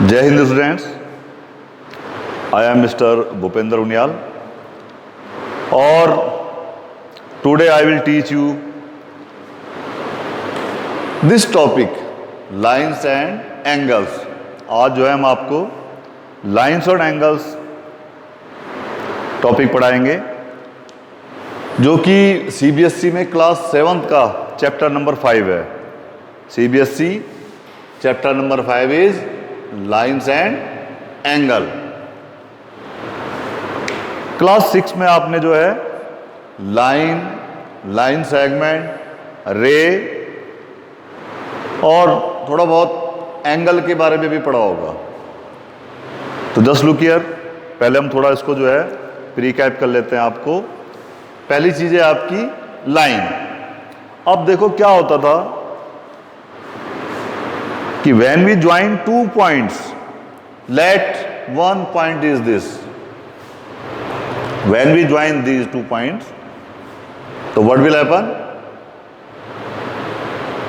जय हिंद students, I am mister Bhupendra Uniyal और today I will teach you this topic lines and angles. आज जो है हम आपको लाइंस और एंगल्स टॉपिक पढ़ाएंगे जो कि सीबीएसई में क्लास 7th का चैप्टर नंबर 5 है। CBSE chapter number 5 his lines and angle. Class 6 में आपने जो है लाइन सेगमेंट, रे और थोड़ा बहुत एंगल के बारे में भी पढ़ा होगा। तो जस्ट लुक हियर, पहले हम थोड़ा इसको जो है प्रीकैप कर लेते हैं। आपको पहली चीज है आपकी लाइन। अब देखो क्या होता था कि when we join two points, let one point is this. When we join these 2 points, so what will happen?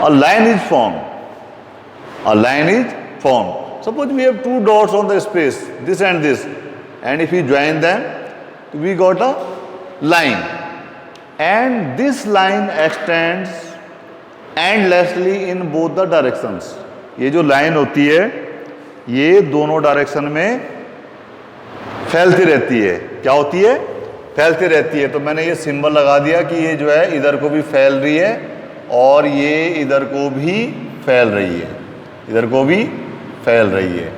A line is formed. A line is formed. Suppose we have 2 dots on the space, this and this, and if we join them, we got a line. And this line extends endlessly in both the directions. ये जो line होती है ये दोनों direction में फैलती रहती है। क्या होती है? फैलती रहती है। तो मैंने ये सिंबल लगा दिया कि ये जो है इधर को भी फैल रही है और ये इधर को भी फैल रही है, इधर को भी फैल रही है।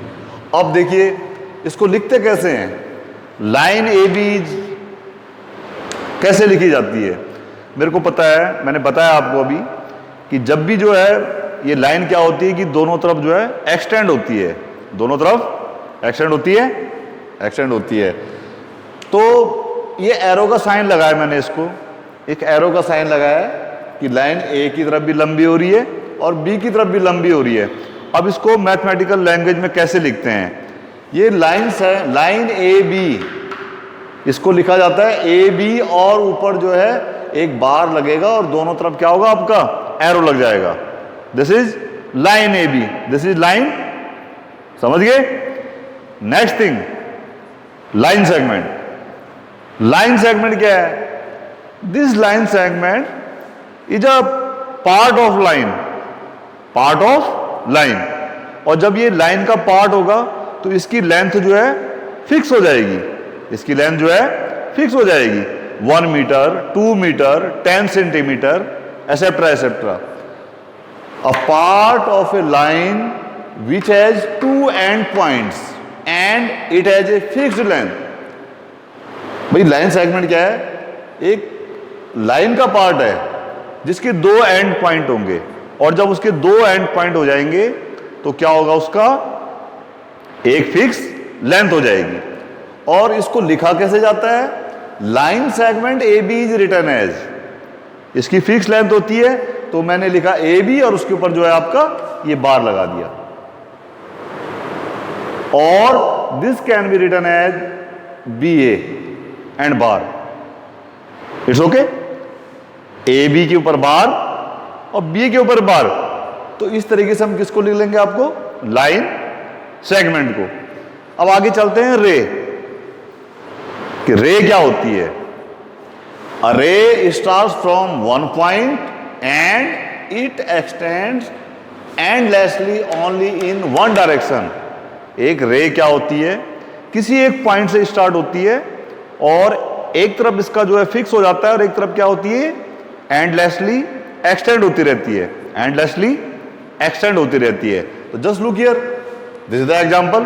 अब देखिए इसको लिखते कैसे हैं? लाइन ए बी कैसे लिखी जाती है मेरे को पता है, मैंने बताया आपको अभी कि जब भी जो है ये लाइन क्या होती है कि दोनों तरफ जो है एक्सटेंड होती है, दोनों तरफ एक्सटेंड होती है, एक्सटेंड होती है। तो ये एरो का साइन लगाया मैंने, इसको एक एरो का साइन लगाया है कि लाइन ए की तरफ भी लंबी हो रही है और बी की तरफ भी लंबी हो रही है। अब इसको मैथमेटिकल लैंग्वेज में कैसे लिखते हैं? ये लाइन्स है, लाइन ए बी, इसको लिखा जाता है ए बी और ऊपर जो है एक बार लगेगा और दोनों तरफ क्या होगा आपका एरो लग जाएगा। This is line A B, this is line. समझ गए? Next thing line segment. Line segment क्या है? This line segment is a part of line, part of line. और जब ये लाइन का पार्ट होगा तो इसकी लेंथ जो है फिक्स हो जाएगी, इसकी लेंथ जो है फिक्स हो जाएगी 1 metre, 2 metre, 10 centimetre, etcetera etcetera. A part of a line which has 2 end points and it has a fixed length. भाई लाइन सेगमेंट क्या है? एक लाइन का पार्ट है जिसके 2 एंड पॉइंट होंगे और जब उसके 2 एंड पॉइंट हो जाएंगे तो क्या होगा? उसका एक फिक्स लेंथ हो जाएगी। और इसको लिखा कैसे जाता है? Line segment A B is written as, इसकी फिक्स लेंथ होती है तो मैंने लिखा ए बी और उसके ऊपर जो है आपका ये बार लगा दिया। और this can be written as B A and bar. It's okay? A B के ऊपर बार और बी के ऊपर बार। तो इस तरीके से हम किसको लिख लेंगे? आपको लाइन सेगमेंट को। अब आगे चलते हैं रे, कि रे क्या होती है? A ray starts from one point and it extends endlessly only in one direction. एक रे क्या होती है? किसी एक पॉइंट से स्टार्ट होती है और एक तरफ इसका जो है फिक्स हो जाता है और एक तरफ क्या होती है? एंडलेसली एक्सटेंड होती रहती है, एंडलेसली एक्सटेंड होती रहती है। तो just look here, this is the example.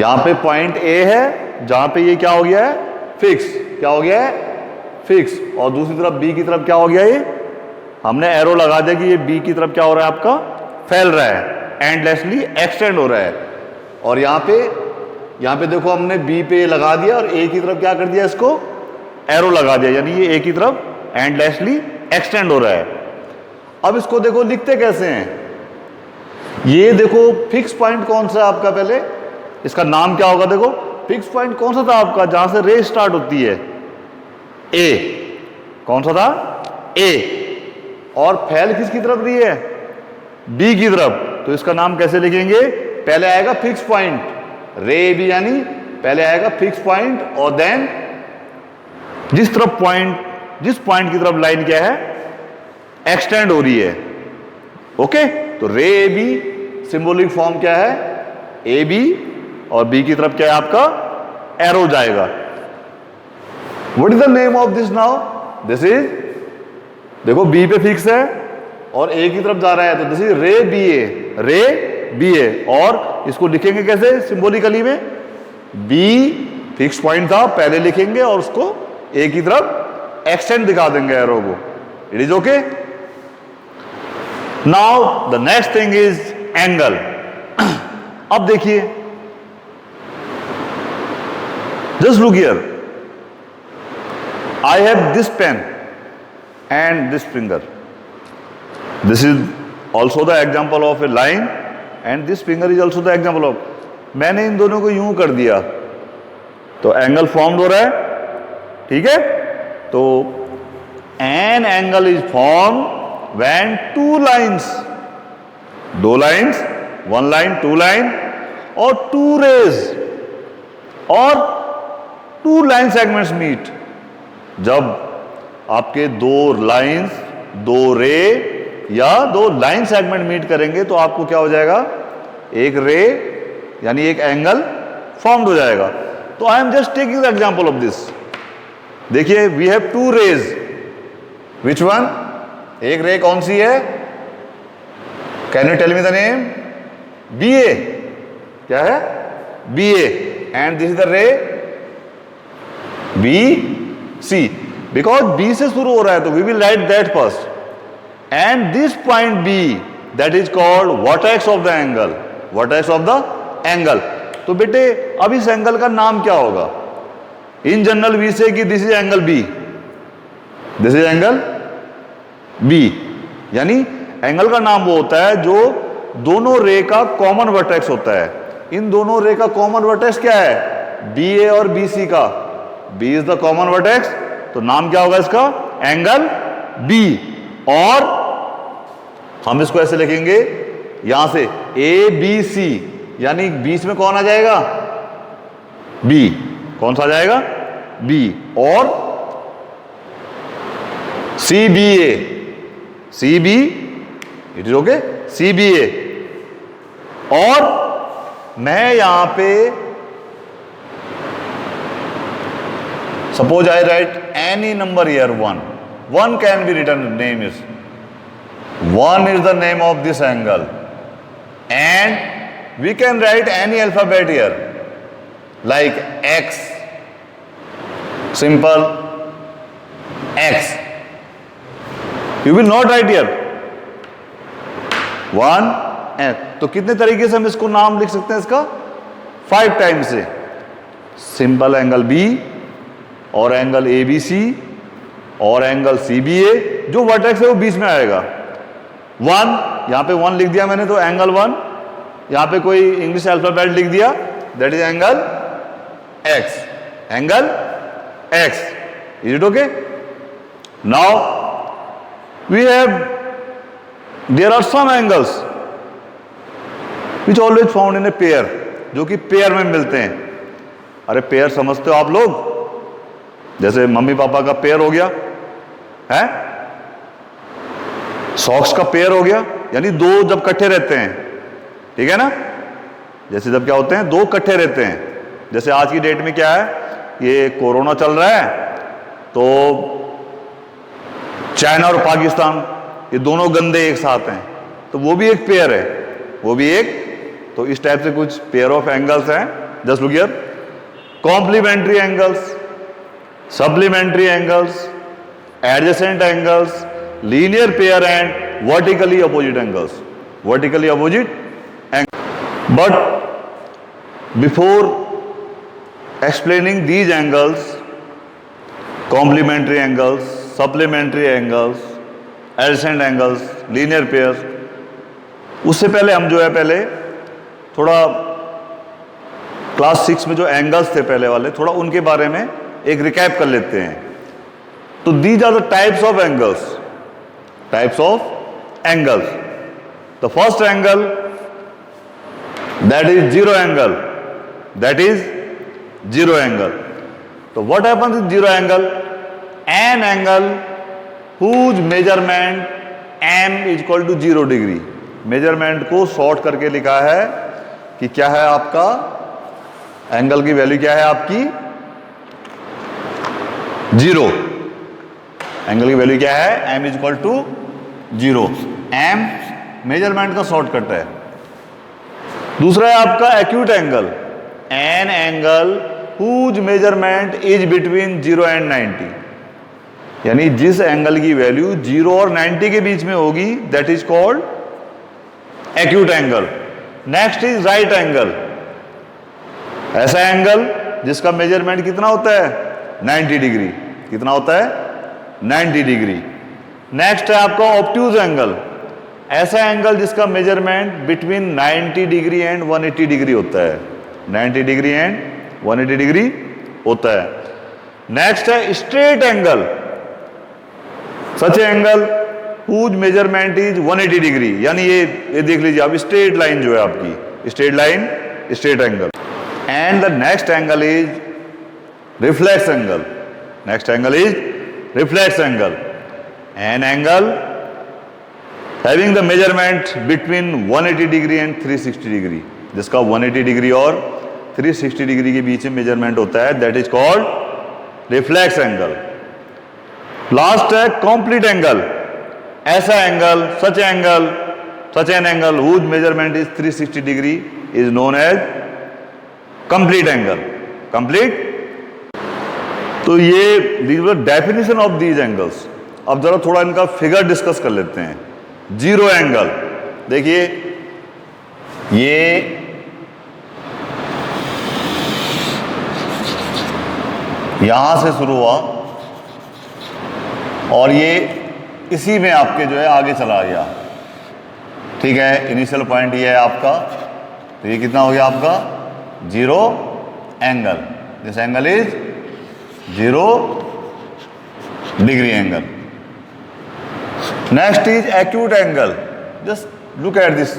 यहां पे पॉइंट ए है जहां पे ये क्या हो गया है? फिक्स। क्या हो गया है? फिक्स। और दूसरी तरफ बी की तरफ क्या हो गया? ये हमने एरो लगा दिया कि ये बी की तरफ क्या हो रहा है? आपका फैल रहा है, एंडलेसली एक्सटेंड हो रहा है। और यहाँ पे देखो हमने बी पे लगा दिया और ए की तरफ क्या कर दिया? इसको एरो लगा दिया, यानी ये ए की तरफ एंडलेसली एक्सटेंड हो रहा है। अब इसको देखो लिखते कैसे हैं? ये देखो फिक्स पॉइंट कौन सा है आपका? पहले इसका नाम क्या होगा? देखो फिक्स पॉइंट कौन सा था आपका जहां से रे स्टार्ट होती है? ए। कौन सा था? ए। और फैल किसकी तरफ रही है? बी की तरफ। तो इसका नाम कैसे लिखेंगे? पहले आएगा फिक्स पॉइंट, रे ए बी यानी पहले आएगा फिक्स पॉइंट और देन जिस पॉइंट की तरफ लाइन क्या है, एक्सटेंड हो रही है। ओके, तो रे ए बी सिंबॉलिक फॉर्म क्या है, ए बी और बी की तरफ क्या है आपका एरो जाएगा। What is the name of this now, this is, देखो बी पे फिक्स है और ए की तरफ जा रहा है, तो दिस इज रे बी ए, रे बी ए। और इसको लिखेंगे कैसे सिंबॉलिकली में, बी फिक्स पॉइंट था पहले लिखेंगे और उसको ए की तरफ एक्सटेंड दिखा देंगे एरो को। It is okay. Now the next thing is angle. अब देखिए, just look here, I have this pen and this finger, this is also the example of a line and this finger is also the example of, मैंने इन दोनों को यूं कर दिया तो एंगल फॉर्म हो रहा है, ठीक है। तो an angle is form when two lines, दो lines, one line two line और टू रेज और टू लाइन सेगमेंट्स मीट। जब आपके दो लाइंस, दो रे या दो लाइन सेगमेंट मीट करेंगे तो आपको क्या हो जाएगा, एक रे यानी एक एंगल फॉर्म्ड हो जाएगा। तो I am just taking the example of this. देखिए, we have two rays, which one, एक रे कौन सी है, can you tell me the name, B A, क्या है, B A, and this is the ray B C, because B से शुरू हो रहा है तो we will write that first, and this point B that is called vertex of the angle, vertex of the angle. तो बेटे अब इस एंगल का नाम क्या होगा, इन जनरल वी से कि this is angle B, this is angle B, यानी एंगल का नाम वो होता है जो दोनों रे का कॉमन वर्टेक्स होता है। इन दोनों रे का कॉमन वर्टेक्स क्या है, बी ए और बी सी का, B is the common vertex, तो नाम क्या होगा इसका, एंगल बी। और हम इसको ऐसे लिखेंगे यहां से ए बी सी, यानी बीच में कौन आ जाएगा, बी, कौन सा आ जाएगा, बी, और C B A, C B, it is okay, C B A. और मैं यहां पे suppose I write any number here, one can be written, name is, one is the name of this angle, and we can write any alphabet here like X, simple X, you will not write here one X। तो कितने तरीके से हम इसको नाम लिख सकते हैं इसका, 5 टाइम्स से, सिंपल एंगल B और एंगल ABC और एंगल CBA, जो वर्टेक्स है वो बीच में आएगा, 1, यहां पे 1 लिख दिया मैंने तो एंगल 1, यहां पे कोई इंग्लिश अल्फाबेट लिख दिया, that is angle X, angle X. Is it okay? Now we have, there are some angles which always found in a pair, जो कि पेयर में मिलते हैं। अरे पेयर समझते हो आप लोग, जैसे मम्मी पापा का पेयर हो गया है, सॉक्स का पेयर हो गया, यानी दो जब इकट्ठे रहते हैं, ठीक है ना, जैसे जब क्या होते हैं, दो इकट्ठे रहते हैं। जैसे आज की डेट में क्या है, ये कोरोना चल रहा है, तो चाइना और पाकिस्तान ये दोनों गंदे एक साथ हैं, तो वो भी एक पेयर है, वो भी एक, तो इस टाइप से कुछ पेयर ऑफ एंगल्स हैं। Just look here, complementary angles, supplementary angles, adjacent angles, linear pair and vertically opposite angles, vertically opposite. But before explaining these angles, complementary angles, supplementary angles, adjacent angles, linear pairs, उससे पहले हम जो है पहले थोड़ा class 6 में जो angles थे पहले वाले, थोड़ा उनके बारे में एक रिकैप कर लेते हैं। तो these are the types of angles, types of angles. The first angle that is zero angle, that is zero angle. So what happens with zero angle? An angle whose measurement m is equal to 0 degree, measurement को short करके लिखा है कि क्या है आपका angle की value, क्या है आपकी 0, एंगल की वैल्यू क्या है, m is equal to 0, m measurement का शॉर्टकट है। दूसरा है आपका acute angle, an angle whose measurement is between 0 and 90, यानी जिस एंगल की वैल्यू 0 और 90 के बीच में होगी that is called acute angle. Next is right angle, ऐसा एंगल जिसका मेजरमेंट कितना होता है 90 डिग्री, कितना होता है 90 डिग्री। नेक्स्ट है आपका ऑब्ट्यूज एंगल, ऐसा एंगल जिसका measurement between 90 degree and 180 degree होता है, 90 डिग्री एंड 180 डिग्री होता है। नेक्स्ट है straight angle, such angle whose measurement is 180 degree, यानी ये देख लीजिए आप स्ट्रेट लाइन जो है आपकी straight line, straight angle. And the next angle is reflex angle, next angle is reflex angle, an angle having the measurement between 180 degree and 360 degree, जिसका 180 degree और 360 डिग्री के बीच में मेजरमेंट होता है, that is called reflex angle. Last है complete angle, ऐसा angle, such an angle whose measurement is 360 degree is known as complete angle, complete. तो ये डेफिनेशन ऑफ दीज एंगल्स। अब जरा थोड़ा इनका फिगर डिस्कस कर लेते हैं। जीरो एंगल, देखिए ये यहां से शुरू हुआ और ये इसी में आपके जो है आगे चला गया, ठीक है। इनिशियल पॉइंट ये है आपका, तो ये कितना हो गया आपका zero angle, this angle is 0 degree angle. Next is acute angle, just look at this,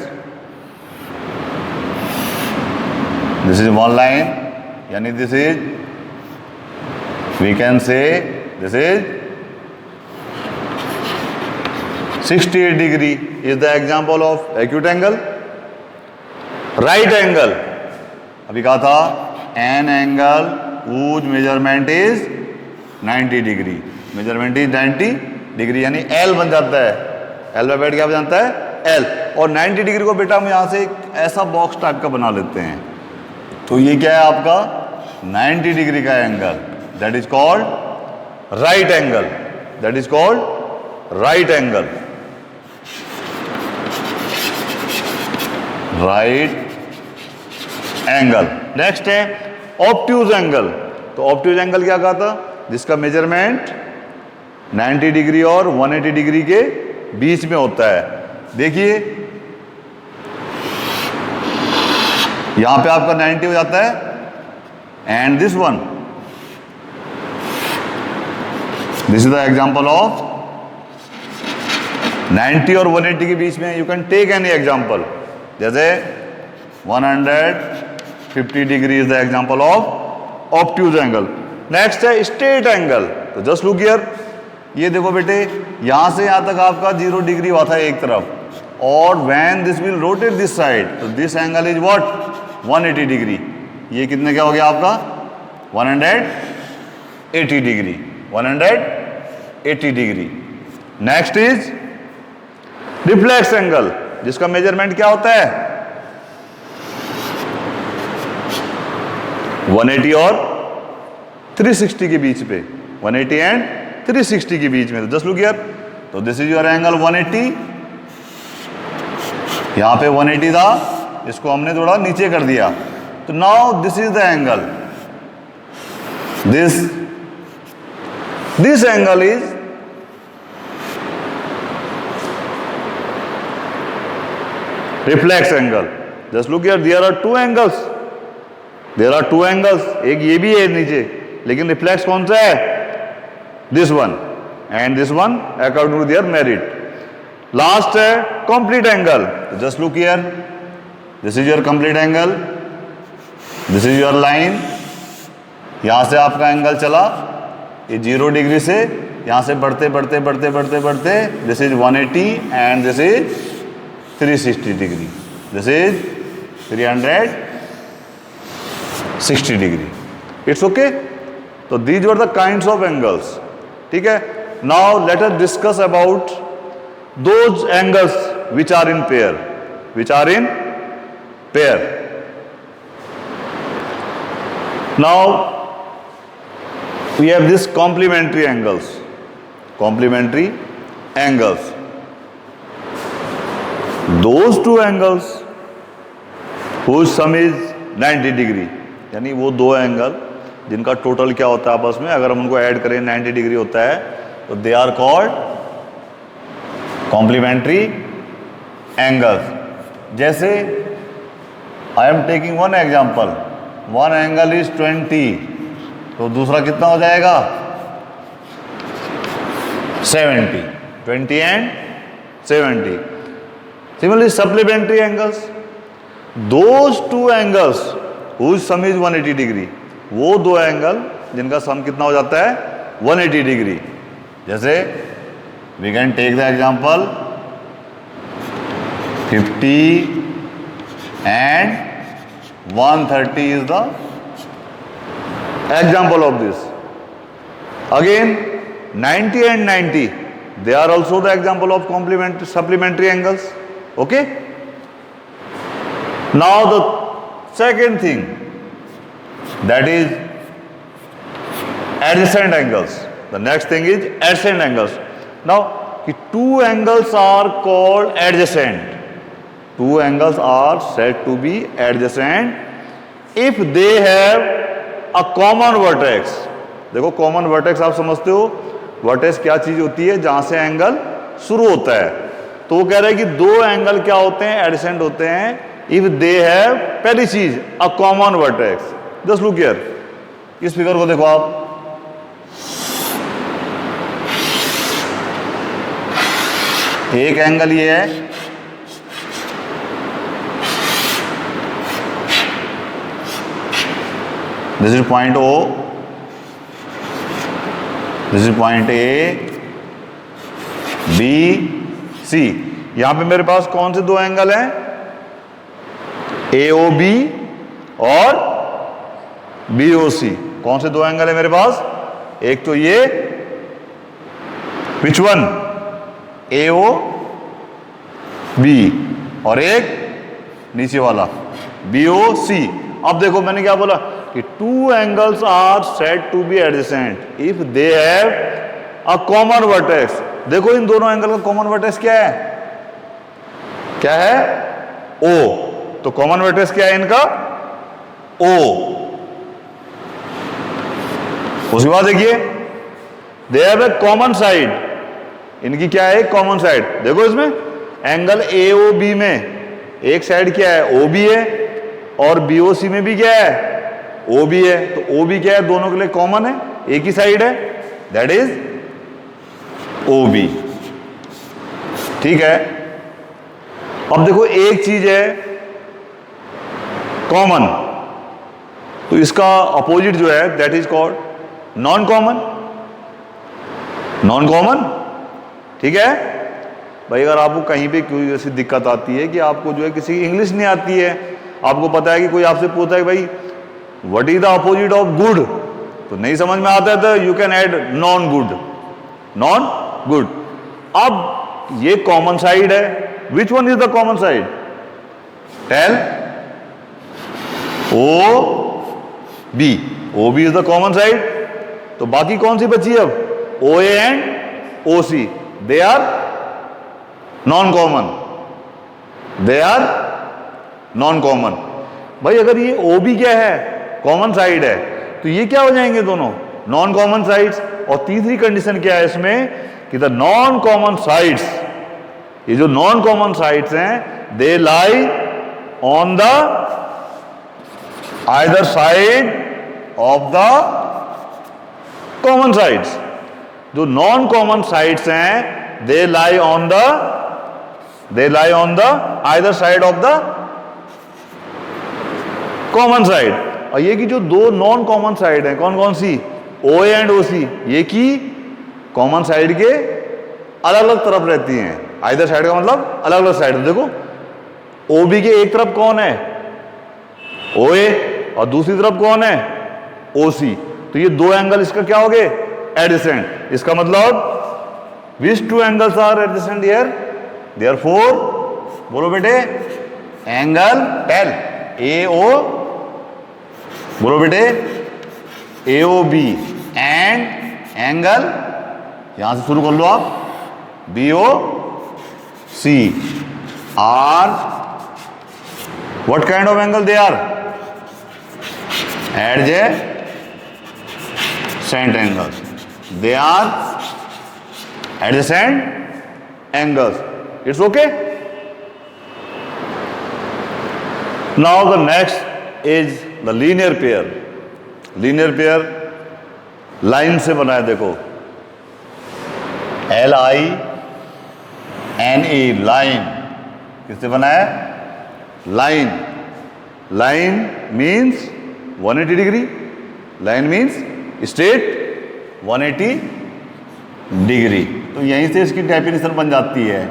this is one line, यानी this is, we can say this is 68 degree is the example of acute angle. Right angle, अभी कहा था an angle whose measurement is 90 degree, measurement is 90 degree, यानी L बन जाता है, L में बैठ क्या बन जाता है L। और 90 डिग्री को बेटा हम यहां से एक ऐसा बॉक्स टाइप का बना लेते हैं, तो ये क्या है आपका 90 डिग्री का angle, that is called right angle, that is called right angle, right angle. Next है ऑब्ट्यूज एंगल, तो ऑब्ट्यूज एंगल क्या कहा था, जिसका मेजरमेंट 90 डिग्री और 180 डिग्री के बीच में होता है। देखिए यहां पे आपका 90 हो जाता है and this one, this is the example of 90 और 180 के बीच में। You can take any example, जैसे 150 degree is the example of obtuse angle. Next है स्ट्रेट एंगल, तो जस्ट लुक हियर, ये देखो बेटे यहां से यहां तक आपका 0 डिग्री हुआ था एक तरफ, और when this will rotate this side, तो this angle is what 180 degree, ये कितने क्या हो गया आपका 180 degree, 180 degree. Next is reflex angle, जिसका मेजरमेंट क्या होता है 180 और 360 के बीच पे, 180 एंड 360 के बीच में। तो जस्ट लुक हियर, तो दिस इज योर एंगल 180, यहां पे 180 था, इसको हमने थोड़ा नीचे कर दिया, तो now this is the angle, this angle is reflex angle. Just look here, there are two angles, there are two angles, एक ये भी है नीचे, लेकिन रिफ्लेक्स कौन सा है this one and this one according to their merit. Last है complete angle, just look here, this is your complete angle, this is your line, यहां से आपका एंगल चला ये 0 डिग्री से, यहां से बढ़ते बढ़ते बढ़ते बढ़ते बढ़ते this is 180 and this is 360 degree, this is 360 degree. It's okay. तो these were the kinds of angles. ठीक है. Now let us discuss about those angles which are in pair, which are in pair. Now we have this complementary angles, complementary angles. Those two angles whose sum is 90 degree, यानी वो दो angle जिनका total क्या होता है आपस में, अगर हम उनको ऐड करें 90 डिग्री होता है, तो they are called complementary angles. जैसे I am taking one example, one angle is 20, तो दूसरा कितना हो जाएगा 70, 20 and 70. Similarly supplementary angles, those two angles whose sum is 180 degree, वो दो एंगल जिनका सम कितना हो जाता है 180 डिग्री. जैसे we can take the example 50 and 130 is the example of this. Again 90 and 90, they are also the example of complementary supplementary angles. Okay. Now the second thing, that is adjacent angles. The next thing is adjacent angles. Now two angles are called adjacent. Two angles are said to be adjacent if they have a common vertex. देखो common vertex आप समझते हो, vertex क्या चीज होती है जहां से एंगल शुरू होता है. तो वो कह रहे हैं कि दो एंगल क्या होते हैं, एडजेसेंट होते हैं इफ दे हैव, पहली चीज अ common vertex. Just look here, इस फिगर को देखो आप, एक एंगल ये है, this is point O, this is point A, B, C. यहां पे मेरे पास कौन से दो एंगल हैं, AOB और BOC. कौन से दो एंगल है मेरे पास, एक तो ये, which one, AOB, और एक नीचे वाला BOC. अब देखो मैंने क्या बोला कि two angles are said to be adjacent if they have a common vertex. देखो इन दोनों एंगल का कॉमन वर्टेक्स क्या है, क्या है O. तो कॉमन वर्टेक्स क्या है इनका O. उसके बाद देखिए they have a common side, इनकी क्या है कॉमन साइड. देखो इसमें एंगल AOB में एक साइड क्या है OB है, और BOC में भी क्या है OB है. तो OB क्या है, दोनों के लिए कॉमन है, एक ही साइड है, दैट इज OB. ठीक है. अब देखो एक चीज है कॉमन, तो इसका अपोजिट जो है that is called non common. Non common, ठीक है भाई. अगर आपको कहीं पे कोई ऐसी दिक्कत आती है कि आपको जो है किसी इंग्लिश नहीं आती है, आपको पता है कि कोई आपसे पूछता है भाई what is the opposite of good, तो नहीं समझ में आता है तो you can add non good, non good. अब ये कॉमन साइड है, which one is the common side, tell. OB, OB is the common side. तो बाकी कौन सी बची अब, OA and OC, they are non common, they are non common. भाई अगर ये OB क्या है, कॉमन साइड है, तो ये क्या हो जाएंगे दोनों नॉन कॉमन साइड्स. और तीसरी कंडीशन क्या है इसमें कि द नॉन कॉमन साइड्स, ये जो नॉन कॉमन साइड्स हैं they lie on the either side of the common sides. जो नॉन कॉमन साइड्स हैं they lie on the either side of the common side. और ये कि जो दो नॉन कॉमन साइड है कौन कौन सी, ओ ए एंड ओ सी, ये की कॉमन साइड के अलग अलग तरफ रहती हैं। आइदर साइड का मतलब अलग अलग साइड। देखो ओ बी के एक तरफ कौन है, ओ ए, और दूसरी तरफ कौन है, ओ सी। तो ये दो एंगल इसका क्या हो गए, एडजेसेंट। इसका मतलब which two angles are adjacent here, therefore बोलो बेटे एंगल टेल ए ओ, बोलो बेटे A O B and angle यहां से शुरू कर लो आप, B O C are what kind of angle they are, adjacent angles, they are adjacent angles. It's okay. Now the next is the linear pair. Linear pair line से बना है, देखो LINE लाइन, किससे बना है, line. Line means 180 degree, line means straight 180 degree. तो यहीं से इसकी डेफिनेशन बन जाती है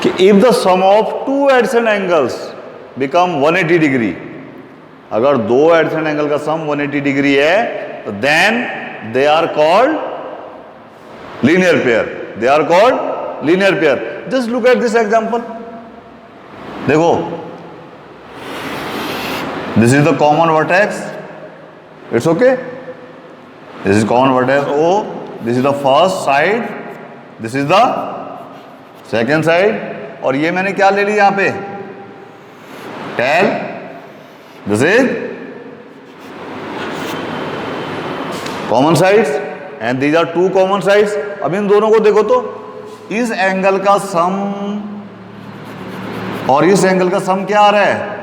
कि if the sum of two adjacent angles become 180 degree, अगर दो एडजेसेंट एंगल का सम 180 डिग्री है तो then they are called linear pair, they are called linear pair. Just look at this example, देखो this is the common vertex, it's okay, this is common vertex O, this is the first side, this is the second side, और ये मैंने क्या ले ली यहां पे, tell, this is common sides and these are two common sides. अब इन दोनों को देखो तो इस एंगल का सम और इस एंगल का सम क्या आ रहा है,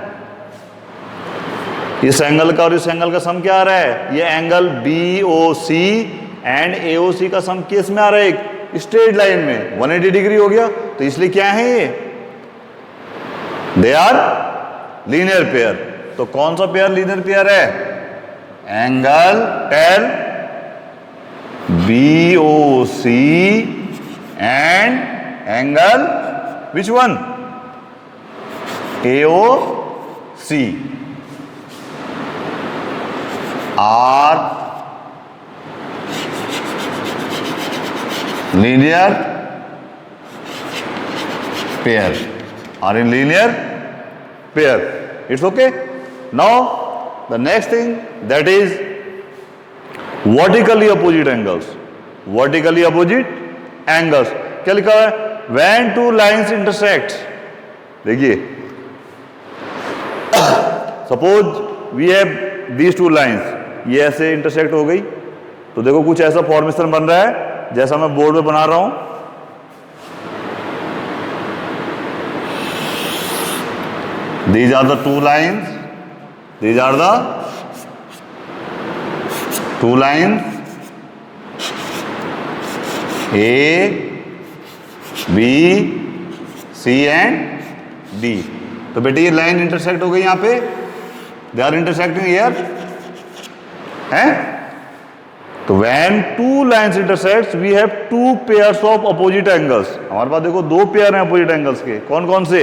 इस एंगल का और इस एंगल का सम क्या आ रहा है, ये एंगल BOC एंड AOC का सम किस में आ रहा है, एक स्ट्रेट लाइन में 180 डिग्री हो गया। तो इसलिए क्या है ये, दे आर लीनियर पेयर। तो कौन सा पेयर लीनियर पेयर है, angle tell BOC and angle which one, AOC are linear pair, are in linear pair. It's okay. Now the next thing, that is vertically opposite angles. Vertically opposite angles क्या लिखा है, when two lines intersect, देखिए suppose we have these two lines, ये ऐसे intersect हो गई, तो देखो कुछ ऐसा फॉर्मेशन बन रहा है जैसा मैं बोर्ड पे बना रहा हूं। These are the two lines, these are the two lines A, B, C and D। तो बेटे ये लाइन इंटरसेक्ट हो गई यहां पे, दे आर इंटरसेक्टिंग हियर है। तो when two lines intersects we have two pairs of opposite angles. हमारे पास देखो दो पेयर हैं अपोजिट एंगल्स के, कौन कौन से,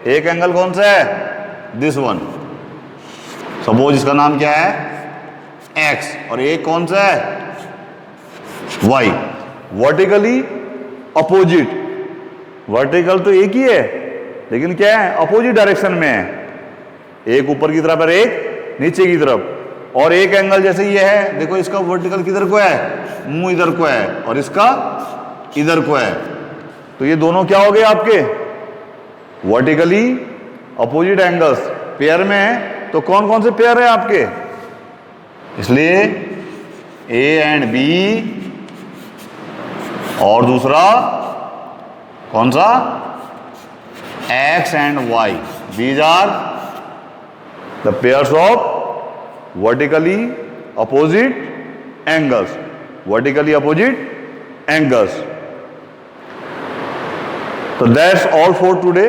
एक एंगल कौन सा है, दिस वन, सपोज इसका नाम क्या है X, और एक कौन सा है Y। वर्टिकली अपोजिट, वर्टिकल तो एक ही है लेकिन क्या है, अपोजिट डायरेक्शन में है, एक ऊपर की तरफ और एक नीचे की तरफ। और एक एंगल जैसे ये है, देखो इसका वर्टिकल किधर को है, मुंह इधर को है, और इसका इधर को है। तो ये दोनों क्या हो गए आपके, वर्टिकली अपोजिट एंगल्स पेयर में है। तो कौन कौन से पेयर है आपके, इसलिए A एंड B, और दूसरा कौन सा, X and Y, these are the pairs of vertically opposite angles, vertically opposite angles. So that's all for today.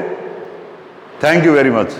Thank you very much.